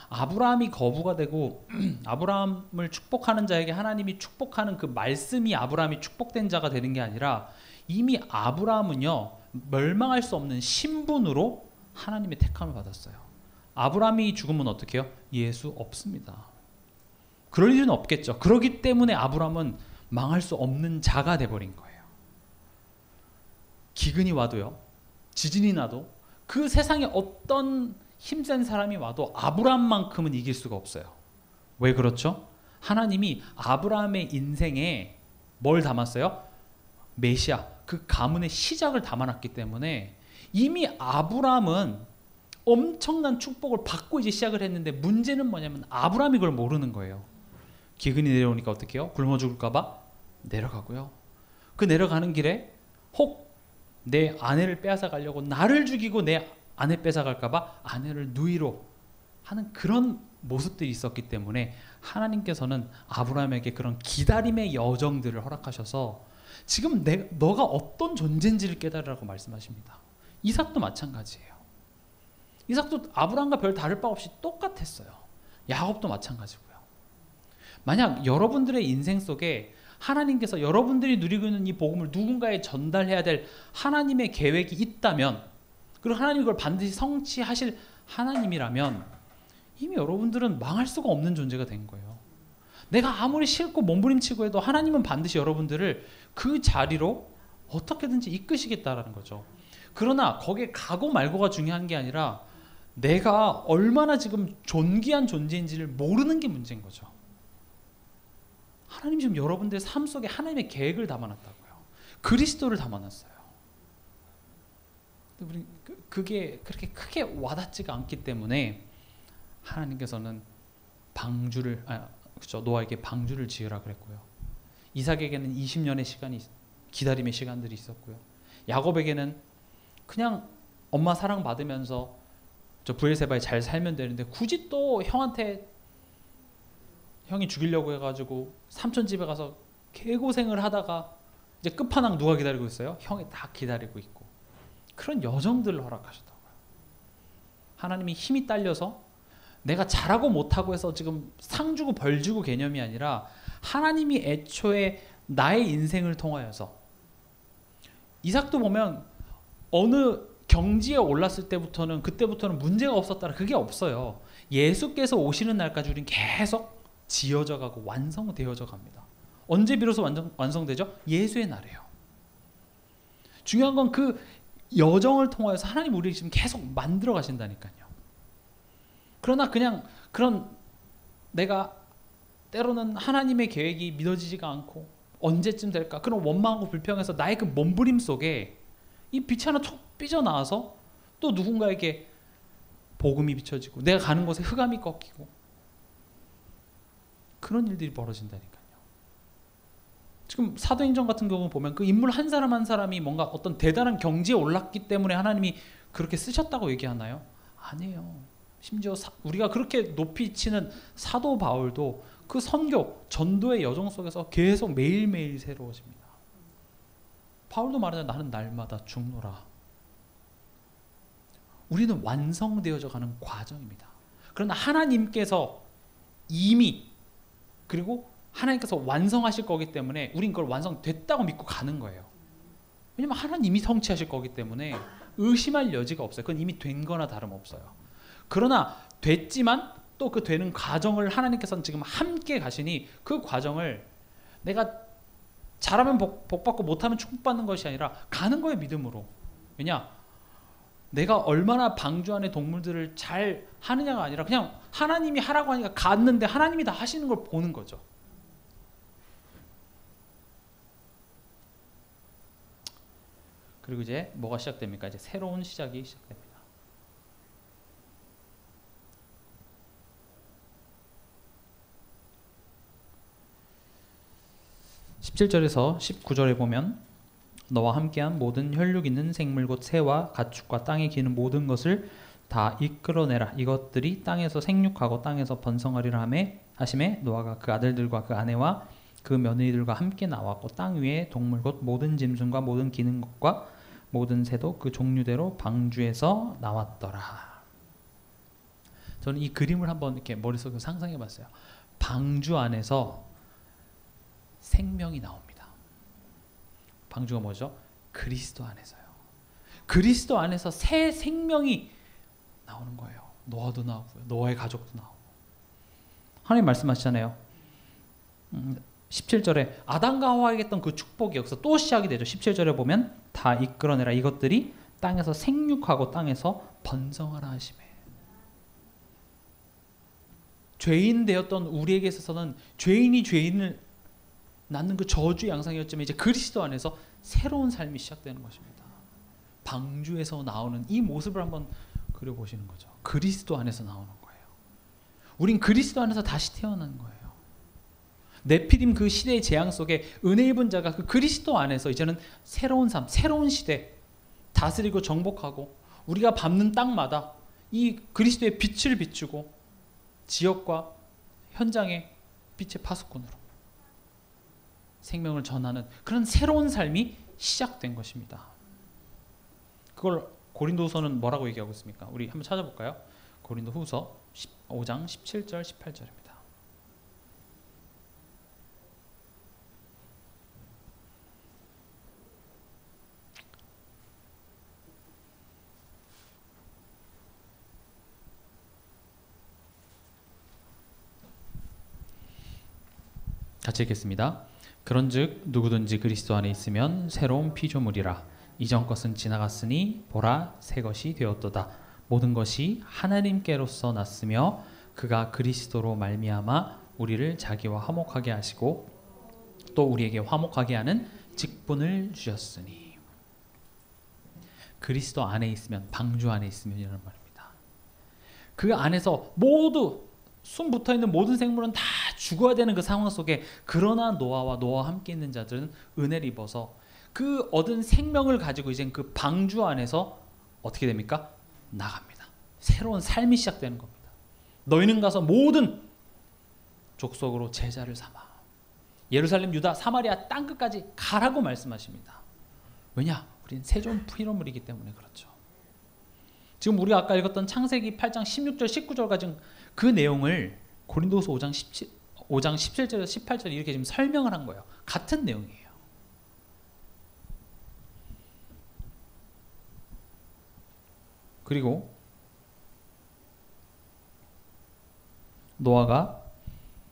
아브라함이 거부가 되고 아브라함을 축복하는 자에게 하나님이 축복하는 그 말씀이 아브라함이 축복된 자가 되는 게 아니라 이미 아브라함은요 멸망할 수 없는 신분으로 하나님의 택함을 받았어요. 아브라함이 죽으면 어떻게 해요? 예수 없습니다. 그럴 일은 없겠죠. 그렇기 때문에 아브라함은 망할 수 없는 자가 돼버린 거예요. 기근이 와도요, 지진이 나도 그 세상에 어떤 힘센 사람이 와도 아브라함만큼은 이길 수가 없어요. 왜 그렇죠? 하나님이 아브라함의 인생에 뭘 담았어요? 메시아, 그 가문의 시작을 담아놨기 때문에 이미 아브라함은 엄청난 축복을 받고 이제 시작을 했는데 문제는 뭐냐면 아브라함이 그걸 모르는 거예요. 기근이 내려오니까 어떻게 해요? 굶어 죽을까봐 내려가고요. 그 내려가는 길에 혹 내 아내를 빼앗아 가려고 나를 죽이고 내 아내 뺏어갈까봐 아내를 누이로 하는 그런 모습들이 있었기 때문에 하나님께서는 아브라함에게 그런 기다림의 여정들을 허락하셔서 지금 너가 어떤 존재인지를 깨달으라고 말씀하십니다. 이삭도 마찬가지예요. 이삭도 아브라함과 별 다를 바 없이 똑같았어요. 야곱도 마찬가지고요. 만약 여러분들의 인생 속에 하나님께서 여러분들이 누리고 있는 이 복음을 누군가에 전달해야 될 하나님의 계획이 있다면, 그리고 하나님이 그걸 반드시 성취하실 하나님이라면 이미 여러분들은 망할 수가 없는 존재가 된 거예요. 내가 아무리 싫고 몸부림치고 해도 하나님은 반드시 여러분들을 그 자리로 어떻게든지 이끄시겠다라는 거죠. 그러나 거기에 가고 말고가 중요한 게 아니라 내가 얼마나 지금 존귀한 존재인지를 모르는 게 문제인 거죠. 하나님 지금 여러분들의 삶 속에 하나님의 계획을 담아놨다고요. 그리스도를 담아놨어요. 우리 그게 그렇게 크게 와닿지가 않기 때문에 하나님께서는 그렇죠, 노아에게 방주를 지으라 그랬고요. 이삭에게는 20년의 시간이 기다림의 시간들이 있었고요. 야곱에게는 그냥 엄마 사랑 받으면서 저 브엘세바에 잘 살면 되는데 굳이 또 형이 죽이려고 해가지고 삼촌 집에 가서 개고생을 하다가 이제 끝판왕 누가 기다리고 있어요? 형이 딱 기다리고 있고, 그런 여정들을 허락하셨다고요. 하나님이 힘이 딸려서 내가 잘하고 못하고 해서 지금 상 주고 벌 주고 개념이 아니라 하나님이 애초에 나의 인생을 통하여서, 이삭도 보면 어느 경지에 올랐을 때부터는 그때부터는 문제가 없었다라 그게 없어요. 예수께서 오시는 날까지 우리는 계속 지어져 가고 완성되어져 갑니다. 언제 비로소 완성되죠? 예수의 날이에요. 중요한 건 그 여정을 통하여서 하나님 우리를 지금 계속 만들어 가신다니까요. 그러나 그냥 그런 내가 때로는 하나님의 계획이 믿어지지가 않고 언제쯤 될까 그런 원망하고 불평해서 나의 그 몸부림 속에 이 빛이 하나 툭 삐져나와서 또 누군가에게 복음이 비춰지고 내가 가는 곳에 흑암이 꺾이고 그런 일들이 벌어진다니까요. 지금 사도행전 같은 경우 보면 그 인물 한 사람 한 사람이 뭔가 어떤 대단한 경지에 올랐기 때문에 하나님이 그렇게 쓰셨다고 얘기하나요? 아니에요. 심지어 우리가 그렇게 높이 치는 사도 바울도 그 선교, 전도의 여정 속에서 계속 매일매일 새로워집니다. 바울도 말하잖아요. 나는 날마다 죽노라. 우리는 완성되어져 가는 과정입니다. 그러나 하나님께서 이미, 그리고 하나님께서 완성하실 거기 때문에 우린 그걸 완성됐다고 믿고 가는 거예요. 왜냐면 하나님이 성취하실 거기 때문에 의심할 여지가 없어요. 그건 이미 된 거나 다름없어요. 그러나 됐지만 또 그 되는 과정을 하나님께서는 지금 함께 가시니 그 과정을 내가 잘하면 복받고 못하면 축복받는 것이 아니라 가는 거예요. 믿음으로. 왜냐? 내가 얼마나 방주 안의 동물들을 잘 하느냐가 아니라 그냥 하나님이 하라고 하니까 갔는데 하나님이 다 하시는 걸 보는 거죠. 그리고 이제 뭐가 시작됩니까? 이제 새로운 시작이 시작됩니다. 17절에서 19절에 보면 너와 함께한 모든 혈육 있는 생물 곧 새와 가축과 땅에 기는 모든 것을 다 이끌어내라. 이것들이 땅에서 생육하고 땅에서 번성하리라 하심에 노아가 그 아들들과 그 아내와 그 며느리들과 함께 나왔고 땅 위에 동물 곧 모든 짐승과 모든 기는 것과 모든 새도 그 종류대로 방주에서 나왔더라. 저는 이 그림을 한번 이렇게 머릿속에 상상해 봤어요. 방주 안에서 생명이 나옵니다. 방주가 뭐죠? 그리스도 안에서요. 그리스도 안에서 새 생명이 나오는 거예요. 노아도 나오고요. 노아의 가족도 나오고. 하나님 말씀하시잖아요. 17절에 아담과 하와에게 했던 그 축복이 여기서 또 시작이 되죠. 17절에 보면 다 이끌어내라. 이것들이 땅에서 생육하고 땅에서 번성하라 하시매. 죄인 되었던 우리에게 있어서는 죄인이 죄인을 낳는 그 저주의 양상이었지만 이제 그리스도 안에서 새로운 삶이 시작되는 것입니다. 방주에서 나오는 이 모습을 한번 그려보시는 거죠. 그리스도 안에서 나오는 거예요. 우린 그리스도 안에서 다시 태어난 거예요. 네피림 그 시대의 재앙 속에 은혜 입은 자가 그 그리스도 안에서 이제는 새로운 삶, 새로운 시대 다스리고 정복하고 우리가 밟는 땅마다 이 그리스도의 빛을 비추고 지역과 현장의 빛의 파수꾼으로 생명을 전하는 그런 새로운 삶이 시작된 것입니다. 그걸 고린도후서는 뭐라고 얘기하고 있습니까? 우리 한번 찾아볼까요? 고린도후서 5장 17절 18절입니다. 같이 읽겠습니다. 그런즉 누구든지 그리스도 안에 있으면 새로운 피조물이라. 이전 것은 지나갔으니 보라 새 것이 되었도다. 모든 것이 하나님께로서 났으며 그가 그리스도로 말미암아 우리를 자기와 화목하게 하시고 또 우리에게 화목하게 하는 직분을 주셨으니. 그리스도 안에 있으면, 방주 안에 있으면 이라는 말입니다. 그 안에서 모두 숨 붙어있는 모든 생물은 다 죽어야 되는 그 상황 속에, 그러나 노아와 노아와 함께 있는 자들은 은혜를 입어서 그 얻은 생명을 가지고 이제 그 방주 안에서 어떻게 됩니까? 나갑니다. 새로운 삶이 시작되는 겁니다. 너희는 가서 모든 족속으로 제자를 삼아 예루살렘, 유다, 사마리아 땅끝까지 가라고 말씀하십니다. 왜냐? 우리는 새로운 피조물이기 때문에 그렇죠. 지금 우리가 아까 읽었던 창세기 8장 16절 19절까지 그 내용을 고린도후서 5장 17절에서 18절 이렇게 지금 설명을 한 거예요. 같은 내용이에요. 그리고 노아가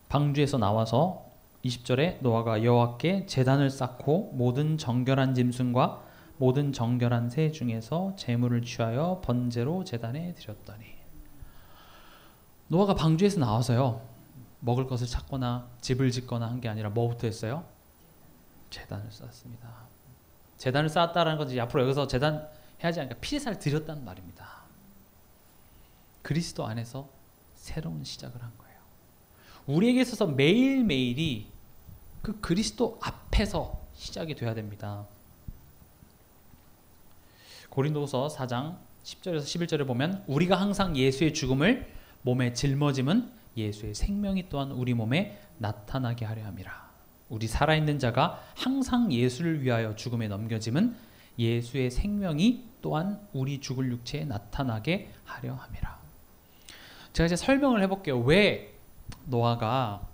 방주에서 나와서 20절에 노아가 여호와께 제단을 쌓고 모든 정결한 짐승과 모든 정결한 새 중에서 제물을 취하여 번제로 제단에 드렸더니. 노아가 방주에서 나와서요, 먹을 것을 찾거나 집을 짓거나 한 게 아니라 뭐부터 했어요? 제단을 쌓았습니다. 제단을 쌓았다는 것이 앞으로 여기서 제단 해야지 않으니까 피제사를 드렸다는 말입니다. 그리스도 안에서 새로운 시작을 한 거예요. 우리에게 있어서 매일매일이 그 그리스도 앞에서 시작이 돼야 됩니다. 고린도후서 4장 10절에서 11절에 보면 우리가 항상 예수의 죽음을 몸에 짊어짐은 예수의 생명이 또한 우리 몸에 나타나게 하려 함이라. 우리 살아있는 자가 항상 예수를 위하여 죽음에 넘겨짐은 예수의 생명이 또한 우리 죽을 육체에 나타나게 하려 함이라. 제가 이제 설명을 해볼게요. 왜 노아가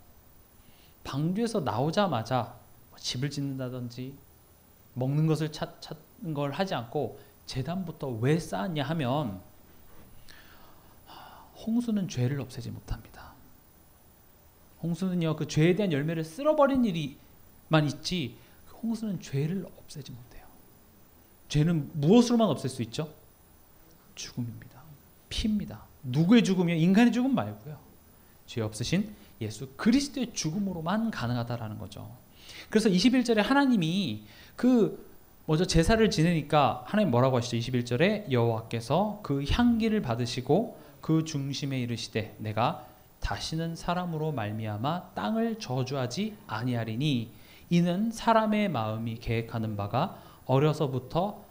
방주에서 나오자마자 집을 짓는다든지 먹는 것을 찾는 걸 하지 않고 제단부터 왜 쌓았냐 하면, 홍수는 죄를 없애지 못합니다. 홍수는요, 그 죄에 대한 열매를 쓸어버린 일이만 있지 홍수는 죄를 없애지 못해요. 죄는 무엇으로만 없앨 수 있죠? 죽음입니다. 피입니다. 누구의 죽음이요? 인간의 죽음 말고요. 죄 없으신 예수 그리스도의 죽음으로만 가능하다라는 거죠. 그래서 21절에 하나님이 먼저 제사를 지내니까 하나님 뭐라고 하시죠? 21절에 여호와께서 그 향기를 받으시고 그 중심에 이르시되 내가 다시는 사람으로 말미암아 땅을 저주하지 아니하리니 이는 사람의 마음이 계획하는 바가 어려서부터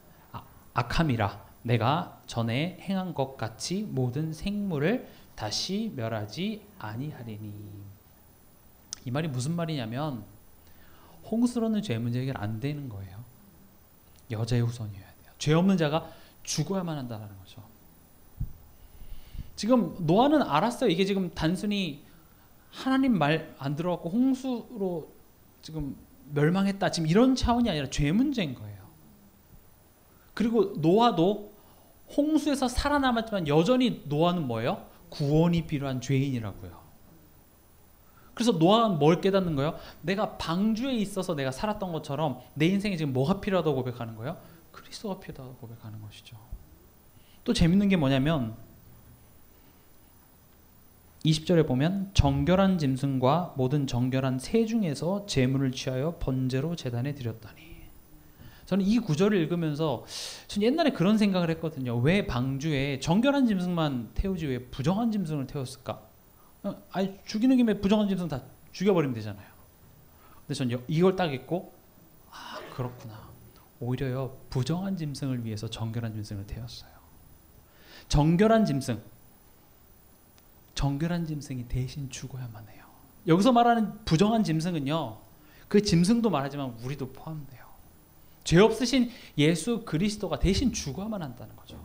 악함이라. 내가 전에 행한 것 같이 모든 생물을 다시 멸하지 아니하리니. 이 말이 무슨 말이냐면 홍수로는 죄 문제 해결 안 되는 거예요. 여자의 후손이어야 돼요. 죄 없는 자가 죽어야만 한다는 거죠. 지금 노아는 알았어요. 이게 지금 단순히 하나님 말 안 들어갖고 홍수로 지금 멸망했다, 지금 이런 차원이 아니라 죄 문제인 거예요. 그리고 노아도 홍수에서 살아남았지만 여전히 노아는 뭐예요? 구원이 필요한 죄인이라고요. 그래서 노아는 뭘 깨닫는 거예요? 내가 방주에 있어서 내가 살았던 것처럼 내 인생에 지금 뭐가 필요하다고 고백하는 거예요? 그리스도가 필요하다고 고백하는 것이죠. 또 재밌는 게 뭐냐면 20절에 보면 정결한 짐승과 모든 정결한 새 중에서 제물을 취하여 번제로 제단에 드렸더니. 저는 이 구절을 읽으면서 전 옛날에 그런 생각을 했거든요. 왜 방주에 정결한 짐승만 태우지 왜 부정한 짐승을 태웠을까? 아니, 죽이는 김에 부정한 짐승 다 죽여버리면 되잖아요. 근데 전 이걸 딱 읽고 그렇구나. 오히려요, 부정한 짐승을 위해서 정결한 짐승을 태웠어요. 정결한 짐승이 대신 죽어야만 해요. 여기서 말하는 부정한 짐승은요, 그 짐승도 말하지만 우리도 포함돼요. 죄 없으신 예수 그리스도가 대신 죽어야만 한다는 거죠.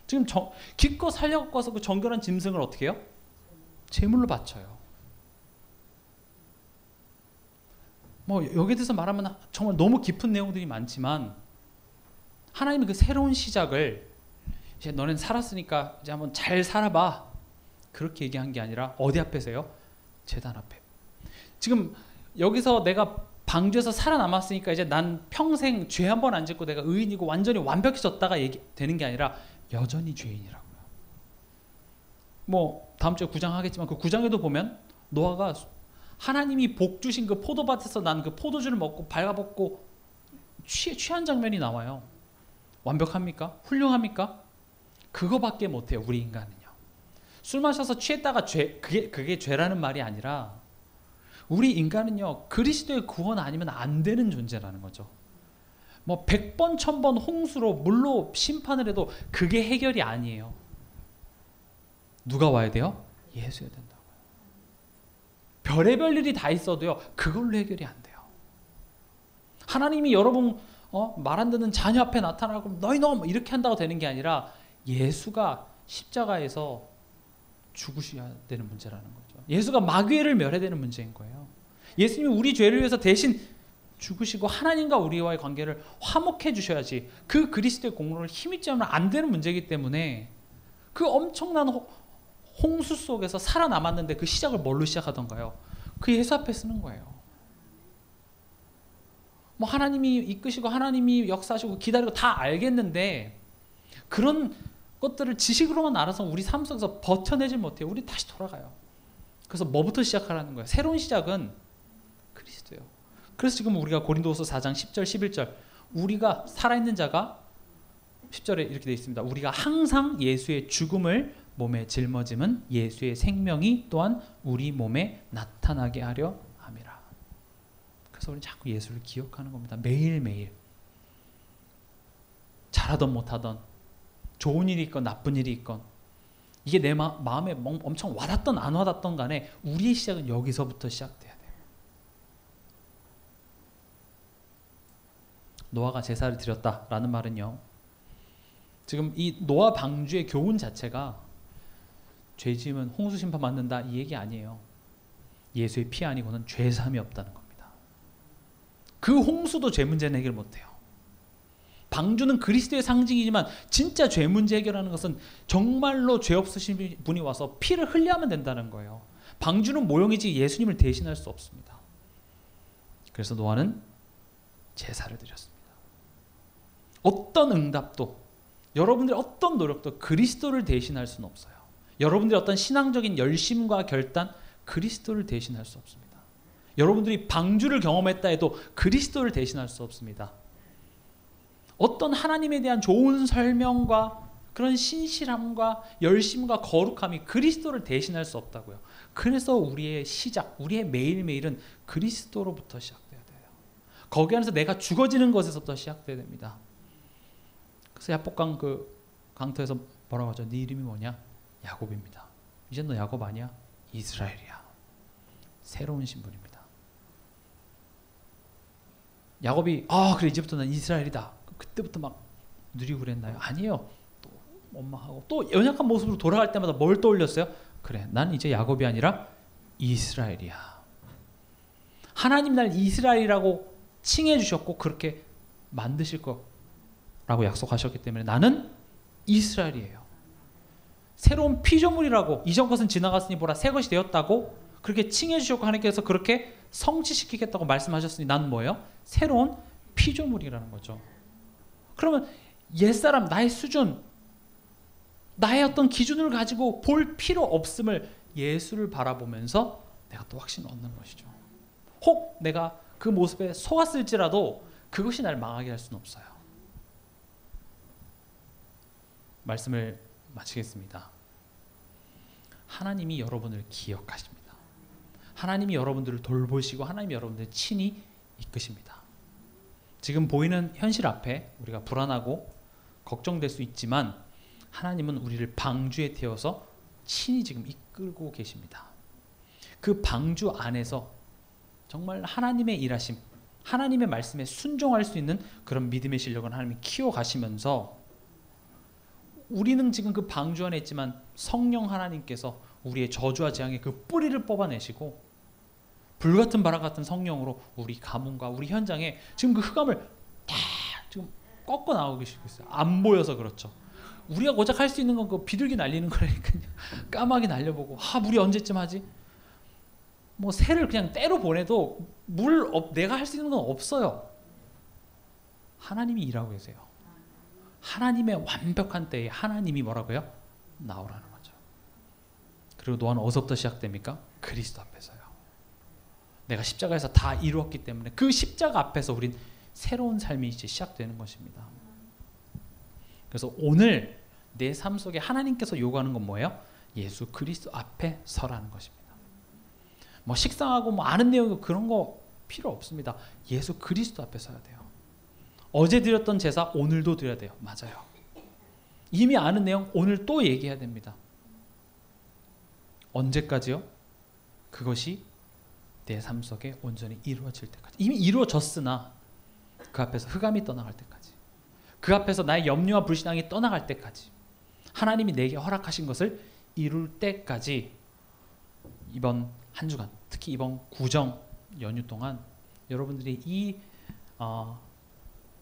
지금 기껏 살려서 그 정결한 짐승을 어떻게 해요? 제물로 바쳐요. 뭐 여기에 대해서 말하면 정말 너무 깊은 내용들이 많지만 하나님의 그 새로운 시작을 이제 너는 살았으니까 이제 한번 잘 살아봐 그렇게 얘기한 게 아니라 어디 앞에서요? 제단 앞에. 지금 여기서 내가 방주에서 살아남았으니까 이제 난 평생 죄 한 번 안 짓고 내가 의인이고 완전히 완벽해졌다가 되는 게 아니라 여전히 죄인이라고요. 뭐 다음 주에 9장 하겠지만 그 9장에도 보면 노아가 하나님이 복 주신 그 포도밭에서 난 그 포도주를 먹고 발가벗고 취한 장면이 나와요. 완벽합니까? 훌륭합니까? 그거밖에 못해요. 우리 인간은요. 술 마셔서 취했다가 그게 죄라는 말이 아니라 우리 인간은요 그리스도의 구원 아니면 안 되는 존재라는 거죠. 뭐 100번 1000번 홍수로 물로 심판을 해도 그게 해결이 아니에요. 누가 와야 돼요? 예수여야 된다고요. 별의별 일이 다 있어도요 그걸로 해결이 안 돼요. 하나님이 여러분 말 안 듣는 자녀 앞에 나타나고 너희 놈 이렇게 한다고 되는 게 아니라 예수가 십자가에서 죽으셔야 되는 문제라는 거죠. 예수가 마귀를 멸해야 되는 문제인 거예요. 예수님이 우리 죄를 위해서 대신 죽으시고 하나님과 우리와의 관계를 화목해 주셔야지 그 그리스도의 공로를 힘입지 않으면 안 되는 문제이기 때문에 그 엄청난 홍수 속에서 살아남았는데 그 시작을 뭘로 시작하던가요? 그 예수 앞에 쓰는 거예요. 뭐 하나님이 이끄시고 하나님이 역사하시고 기다리고 다 알겠는데 그런 것들을 지식으로만 알아서 우리 삶 속에서 버텨내지 못해요. 우리 다시 돌아가요. 그래서 뭐부터 시작하라는 거예요? 새로운 시작은 그리스도예요. 그래서 지금 우리가 고린도후서 4장 10절 11절 우리가 살아있는 자가 10절에 이렇게 되어 있습니다. 우리가 항상 예수의 죽음을 몸에 짊어짐은 예수의 생명이 또한 우리 몸에 나타나게 하려 함이라. 그래서 우리는 자꾸 예수를 기억하는 겁니다. 매일매일. 잘하던 못하던 좋은 일이 있건 나쁜 일이 있건 이게 내 마음에 엄청 와닿던 안 와닿던 간에 우리의 시작은 여기서부터 시작돼야 돼요. 노아가 제사를 드렸다라는 말은요. 지금 이 노아 방주의 교훈 자체가 죄 지으면 홍수 심판 받는다 이 얘기 아니에요. 예수의 피 아니고는 죄 사함이 없다는 겁니다. 그 홍수도 죄 문제는 해결 못해요. 방주는 그리스도의 상징이지만 진짜 죄 문제 해결하는 것은 정말로 죄 없으신 분이 와서 피를 흘려야만 된다는 거예요. 방주는 모형이지 예수님을 대신할 수 없습니다. 그래서 노아는 제사를 드렸습니다. 어떤 응답도 여러분들의 어떤 노력도 그리스도를 대신할 수는 없어요. 여러분들의 어떤 신앙적인 열심과 결단 그리스도를 대신할 수 없습니다. 여러분들이 방주를 경험했다 해도 그리스도를 대신할 수 없습니다. 어떤 하나님에 대한 좋은 설명과 그런 신실함과 열심과 거룩함이 그리스도를 대신할 수 없다고요. 그래서 우리의 시작, 우리의 매일매일은 그리스도로부터 시작돼야 돼요. 거기 안에서 내가 죽어지는 것에서부터 시작돼야 됩니다. 그래서 야복강 그 강터에서 뭐라고 하죠? 네 이름이 뭐냐? 야곱입니다. 이제 너 야곱 아니야? 이스라엘이야. 새로운 신분입니다. 야곱이 그래 이제부터 난 이스라엘이다. 그때부터 막 누리고 그랬나요? 아니에요. 또 원망하고 또 연약한 모습으로 돌아갈 때마다 뭘 떠올렸어요? 그래 난 이제 야곱이 아니라 이스라엘이야. 하나님 날 이스라엘이라고 칭해 주셨고 그렇게 만드실 거라고 약속하셨기 때문에 나는 이스라엘이에요. 새로운 피조물이라고 이전 것은 지나갔으니 보라 새 것이 되었다고 그렇게 칭해 주셨고 하나님께서 그렇게 성취시키겠다고 말씀하셨으니 나는 뭐예요? 새로운 피조물이라는 거죠. 그러면 옛사람 나의 수준 나의 어떤 기준을 가지고 볼 필요 없음을 예수를 바라보면서 내가 또 확신을 얻는 것이죠. 혹 내가 그 모습에 속았을지라도 그것이 나를 망하게 할 수는 없어요. 말씀을 마치겠습니다. 하나님이 여러분을 기억하십니다. 하나님이 여러분들을 돌보시고 하나님이 여러분들을 친히 이끄십니다. 지금 보이는 현실 앞에 우리가 불안하고 걱정될 수 있지만 하나님은 우리를 방주에 태워서 친히 지금 이끌고 계십니다. 그 방주 안에서 정말 하나님의 일하심, 하나님의 말씀에 순종할 수 있는 그런 믿음의 실력을 하나님이 키워가시면서 우리는 지금 그 방주 안에 있지만 성령 하나님께서 우리의 저주와 재앙의 그 뿌리를 뽑아내시고 불같은 바람 같은 성령으로 우리 가문과 우리 현장에 지금 그 흑암을 다 지금 꺾어 나가고 계시고 있어요. 안 보여서 그렇죠. 우리가 고작 할 수 있는 건 그 비둘기 날리는 거라니까요. 까마귀 날려보고 물이 언제쯤 하지? 뭐 새를 그냥 때로 보내도 내가 할 수 있는 건 없어요. 하나님이 일하고 계세요. 하나님의 완벽한 때에 하나님이 뭐라고요? 나오라는 거죠. 그리고 노아는 어디서부터 시작됩니까? 그리스도 앞에서요. 내가 십자가에서 다 이루었기 때문에 그 십자가 앞에서 우린 새로운 삶이 이제 시작되는 것입니다. 그래서 오늘 내 삶 속에 하나님께서 요구하는 건 뭐예요? 예수 그리스도 앞에 서라는 것입니다. 뭐 식상하고 뭐 아는 내용 그런 거 필요 없습니다. 예수 그리스도 앞에 서야 돼요. 어제 드렸던 제사 오늘도 드려야 돼요. 맞아요. 이미 아는 내용 오늘 또 얘기해야 됩니다. 언제까지요? 그것이 내 삶 속에 온전히 이루어질 때까지. 이미 이루어졌으나 그 앞에서 흑암이 떠나갈 때까지, 그 앞에서 나의 염려와 불신앙이 떠나갈 때까지, 하나님이 내게 허락하신 것을 이룰 때까지 이번 한 주간, 특히 이번 구정 연휴 동안 여러분들이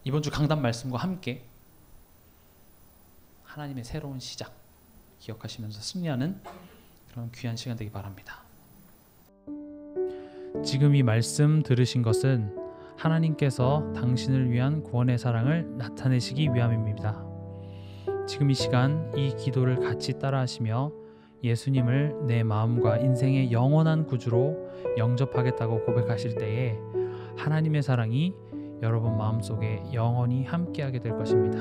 이번 주 강단 말씀과 함께 하나님의 새로운 시작 기억하시면서 승리하는 그런 귀한 시간 되기 바랍니다. 지금 이 말씀 들으신 것은 하나님께서 당신을 위한 구원의 사랑을 나타내시기 위함입니다. 지금 이 시간 이 기도를 같이 따라하시며 예수님을 내 마음과 인생의 영원한 구주로 영접하겠다고 고백하실 때에 하나님의 사랑이 여러분 마음속에 영원히 함께하게 될 것입니다.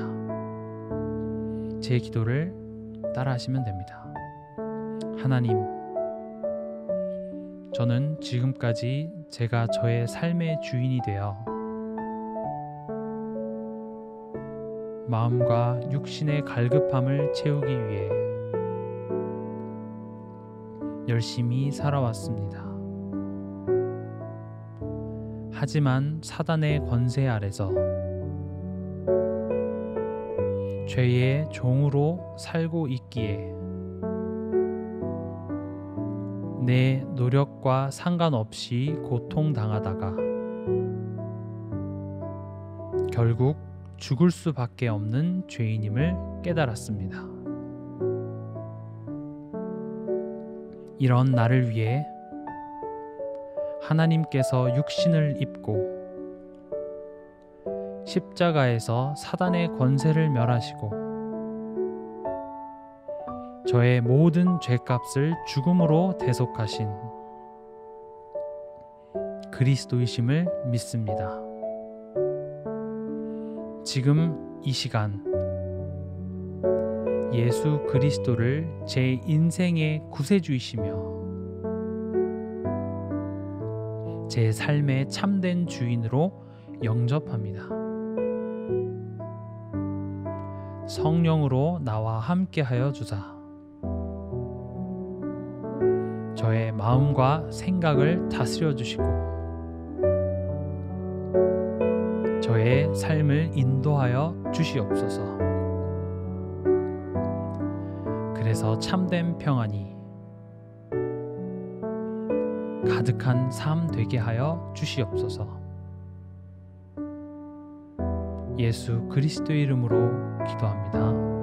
제 기도를 따라하시면 됩니다. 하나님, 저는 지금까지 제가 저의 삶의 주인이 되어 마음과 육신의 갈급함을 채우기 위해 열심히 살아왔습니다. 하지만 사단의 권세 아래서 죄의 종으로 살고 있기에 내 노력과 상관없이 고통당하다가 결국 죽을 수밖에 없는 죄인임을 깨달았습니다. 이런 나를 위해 하나님께서 육신을 입고 십자가에서 사단의 권세를 멸하시고 저의 모든 죄값을 죽음으로 대속하신 그리스도이심을 믿습니다. 지금 이 시간 예수 그리스도를 제 인생의 구세주이시며 제 삶의 참된 주인으로 영접합니다. 성령으로 나와 함께하여 주사 저의 마음과 생각을 다스려 주시고 저의 삶을 인도하여 주시옵소서. 그래서 참된 평안이 가득한 삶 되게 하여 주시옵소서. 예수 그리스도의 이름으로 기도합니다.